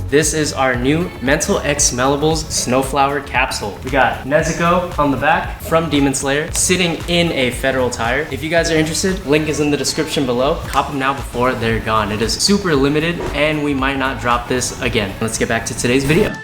This is our new Mental X Smellables Snowflower capsule. We got Nezuko on the back from Demon Slayer, sitting in a Federal tire. If you guys are interested, link is in the description below. Cop them now before they're gone. It is super limited and we might not drop this again. Let's get back to today's video.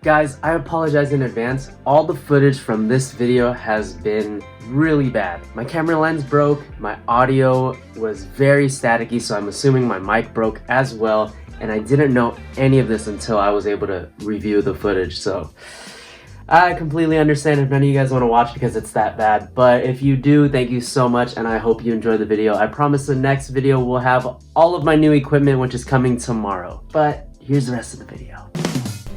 Guys, I apologize in advance. All the footage from this video has been really bad. My camera lens broke, my audio was very staticky, so I'm assuming my mic broke as well, and I didn't know any of this until I was able to review the footage, so I completely understand if none of you guys want to watch because it's that bad, but if you do, thank you so much, and I hope you enjoy the video. I promise the next video will have all of my new equipment, which is coming tomorrow, but here's the rest of the video.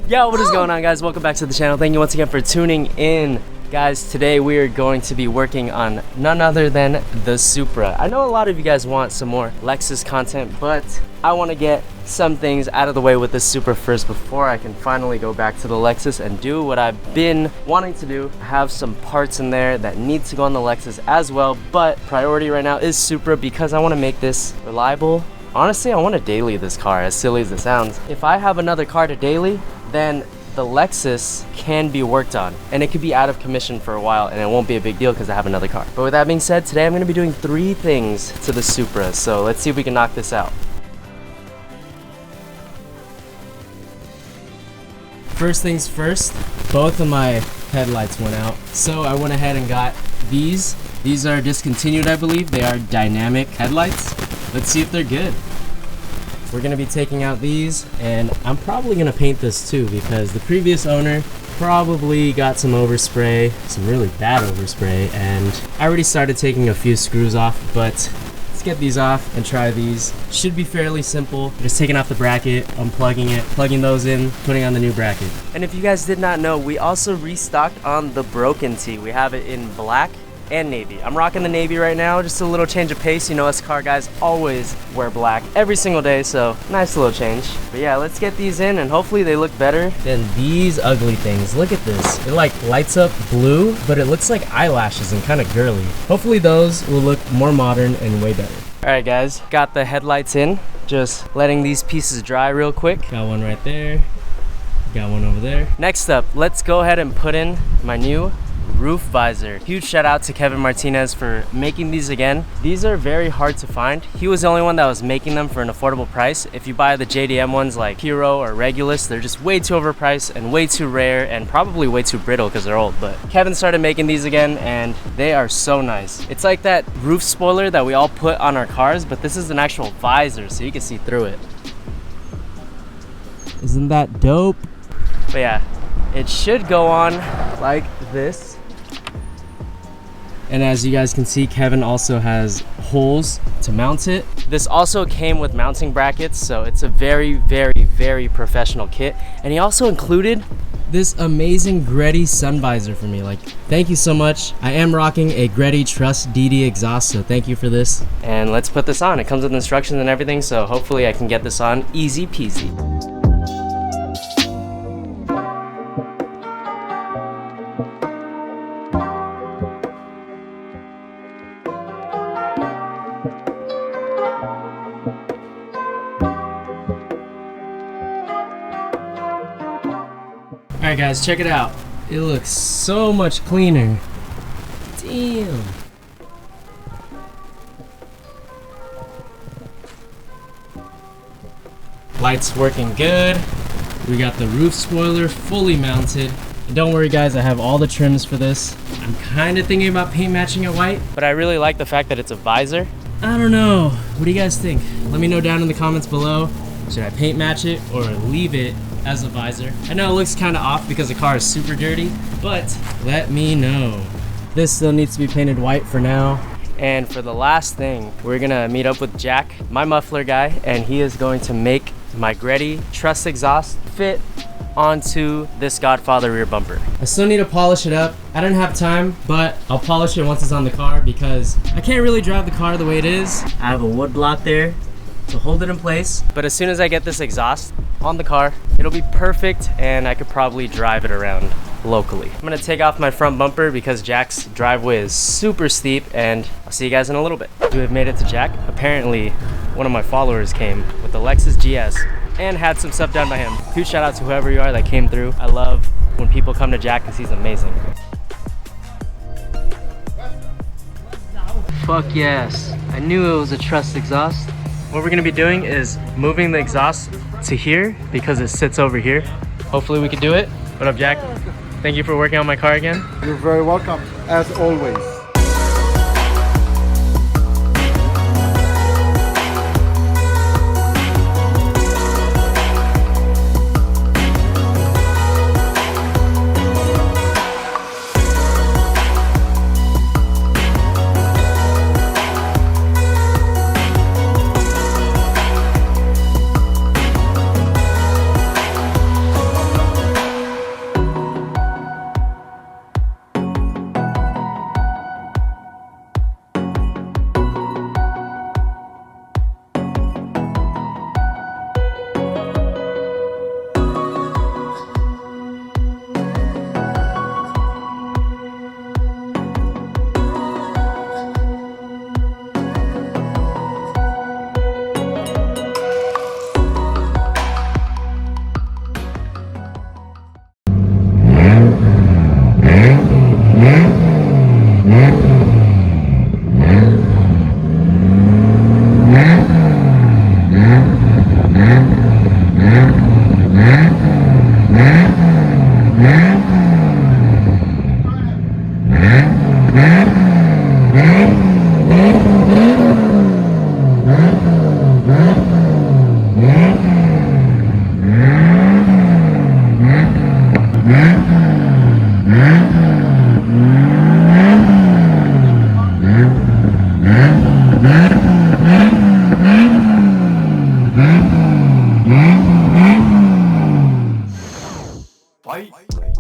Yo, what is going on, guys? Welcome back to the channel. Thank you once again for tuning in. Guys, today we are going to be working on none other than the Supra. I know a lot of you guys want some more Lexus content, but I want to get some things out of the way with this Supra first before I can finally go back to the Lexus and do what I've been wanting to do. I have some parts in there that need to go on the Lexus as well, but priority right now is Supra because I want to make this reliable. Honestly, I want to daily this car, as silly as it sounds. If I have another car to daily, then the Lexus can be worked on and it could be out of commission for a while and it won't be a big deal because I have another car. But with that being said, today I'm going to be doing 3 things to the Supra, so let's see if we can knock this out. First things first, both of my headlights went out, so I went ahead and got these. These are discontinued, I believe. They are dynamic headlights. Let's see if they're good. We're gonna be taking out these, and I'm probably gonna paint this too because the previous owner probably got some overspray, some really bad overspray, and I already started taking a few screws off, but let's get these off and try these. Should be fairly simple. Just taking off the bracket, unplugging it, plugging those in, putting on the new bracket. And if you guys did not know, we also restocked on the broken tee. We have it in black and navy. I'm rocking the navy right now, just a little change of pace. You know us car guys always wear black every single day, so nice little change. But yeah, let's get these in and hopefully they look better than these ugly things. Look at this. It like lights up blue, but it looks like eyelashes and kind of girly. Hopefully those will look more modern and way better. All right guys, got the headlights in. Just letting these pieces dry real quick. Got one right there. Got one over there. Next up, let's go ahead and put in my new roof visor. Huge shout out to Kevin Martinez for making these again. These are very hard to find. He was the only one that was making them for an affordable price. If you buy the JDM ones like Hero or Regulus, they're just way too overpriced and way too rare and probably way too brittle because they're old. But Kevin started making these again and they are so nice. It's like that roof spoiler that we all put on our cars, but this is an actual visor so you can see through it. Isn't that dope? But yeah, it should go on like this. And as you guys can see, Kevin also has holes to mount it. This also came with mounting brackets, so it's a very, very, very professional kit. And he also included this amazing Greddy sun visor for me. Like, thank you so much. I am rocking a Greddy Trust DD exhaust, so thank you for this. And let's put this on. It comes with instructions and everything, so hopefully I can get this on easy peasy. Alright guys, check it out. It looks so much cleaner. Damn. Lights working good. We got the roof spoiler fully mounted. And don't worry guys, I have all the trims for this. I'm kind of thinking about paint matching it white, but I really like the fact that it's a visor. I don't know. What do you guys think? Let me know down in the comments below. Should I paint match it or leave it as a visor? I know it looks kind of off because the car is super dirty, but let me know. This still needs to be painted white for now. And for the last thing, we're gonna meet up with Jack, my muffler guy, and he is going to make my Greddy Trust exhaust fit onto this Godfather rear bumper. I still need to polish it up. I don't have time, but I'll polish it once it's on the car because I can't really drive the car the way it is. I have a wood block there to hold it in place, but as soon as I get this exhaust on the car, it'll be perfect and I could probably drive it around locally. I'm gonna take off my front bumper because Jack's driveway is super steep, and I'll see you guys in a little bit. We have made it to Jack. Apparently, one of my followers came with the Lexus GS and had some stuff done by him. Huge shout out to whoever you are that came through. I love when people come to Jack because he's amazing. Fuck yes. I knew it was a truss exhaust. What we're gonna be doing is moving the exhaust to here because it sits over here. Hopefully we can do it. What up, Jack? Thank you for working on my car again. You're very welcome, as always.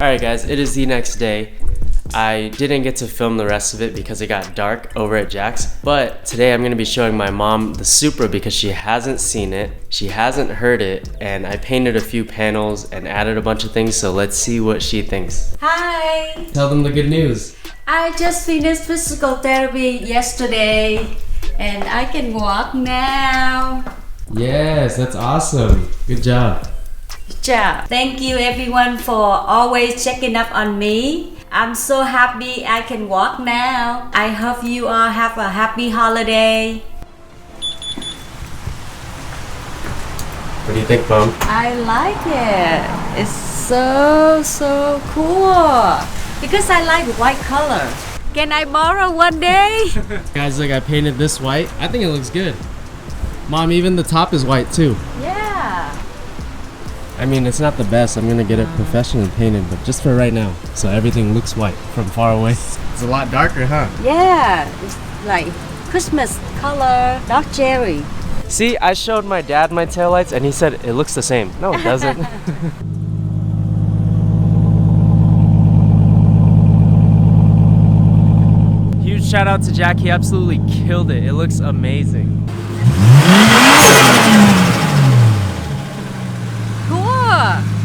Alright guys, it is the next day. I didn't get to film the rest of it because it got dark over at Jack's, but today I'm going to be showing my mom the Supra because she hasn't seen it, she hasn't heard it, and I painted a few panels and added a bunch of things, so let's see what she thinks. Hi! Tell them the good news. I just finished physical therapy yesterday and I can walk now. Yes, that's awesome. Good job. Good job. Thank you everyone for always checking up on me. I'm so happy I can walk now. I hope you all have a happy holiday. What do you think, Mom? I like it. It's so cool. Because I like white color. Can I borrow one day? Guys, look, I painted this white. I think it looks good. Mom, even the top is white too. Yeah. I mean, it's not the best. I'm gonna get it professionally painted, but just for right now. So everything looks white from far away. It's a lot darker, huh? Yeah, it's like Christmas color, dark cherry. See, I showed my dad my taillights and he said it looks the same. No, it doesn't. Huge shout out to Jack. He absolutely killed it. It looks amazing.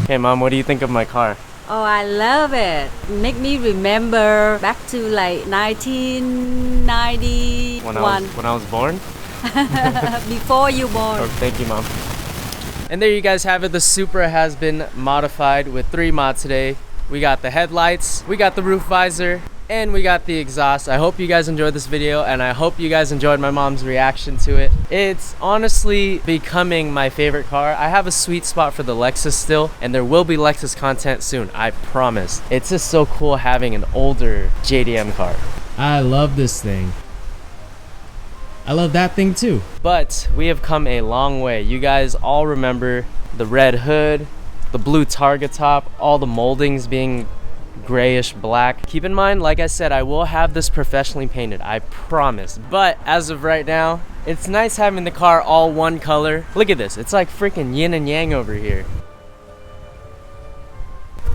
Hey Mom, what do you think of my car? Oh, I love it. Make me remember back to like 1991. When I was born? Before you born. Oh, thank you, Mom. And there you guys have it. The Supra has been modified with 3 mods today. We got the headlights, we got the roof visor, and we got the exhaust. I hope you guys enjoyed this video and I hope you guys enjoyed my mom's reaction to it. It's honestly becoming my favorite car. I have a sweet spot for the Lexus still, and there will be Lexus content soon, I promise. It's just so cool having an older JDM car. I love this thing. I love that thing too. But we have come a long way. You guys all remember the red hood, the blue target top, all the moldings being grayish black. Keep in mind, like I said, I will have this professionally painted, I promise. But as of right now, it's nice having the car all one color. Look at this, it's like freaking yin and yang over here.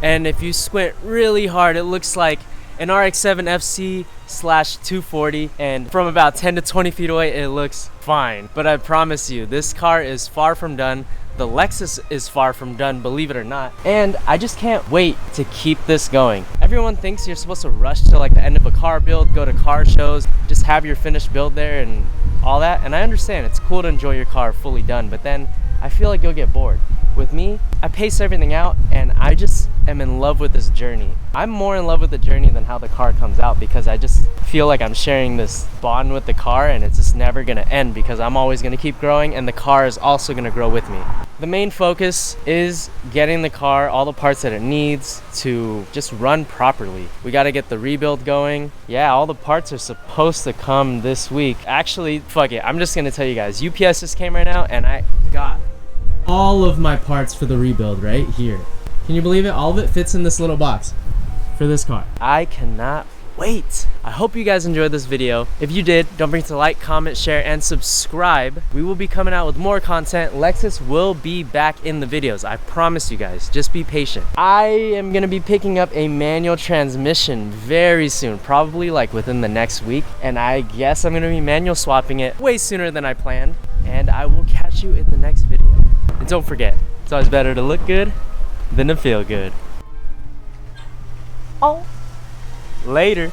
And if you squint really hard, it looks like an RX-7 FC/240, and from about 10 to 20 feet away, it looks fine. But I promise you, this car is far from done. The Lexus is far from done, believe it or not. And I just can't wait to keep this going. Everyone thinks you're supposed to rush to like the end of a car build, go to car shows, just have your finished build there and all that. And I understand, it's cool to enjoy your car fully done, but then I feel like you'll get bored. With me, I pace everything out and I just am in love with this journey. I'm more in love with the journey than how the car comes out, because I just feel like I'm sharing this bond with the car and it's just never gonna end, because I'm always gonna keep growing and the car is also gonna grow with me. The main focus is getting the car all the parts that it needs to just run properly. We gotta get the rebuild going. Yeah, all the parts are supposed to come this week. Actually, fuck it, I'm just gonna tell you guys, UPS just came right now and I got all of my parts for the rebuild right here. Can you believe it? All of it fits in this little box for this car. I cannot wait. I hope you guys enjoyed this video. If you did, don't forget to like, comment, share, and subscribe. We will be coming out with more content. Lexus will be back in the videos. I promise you guys, just be patient. I am gonna be picking up a manual transmission very soon, probably like within the next week. And I guess I'm gonna be manual swapping it way sooner than I planned. And I will catch you in the next video. And don't forget, it's always better to look good than to feel good. Oh, later.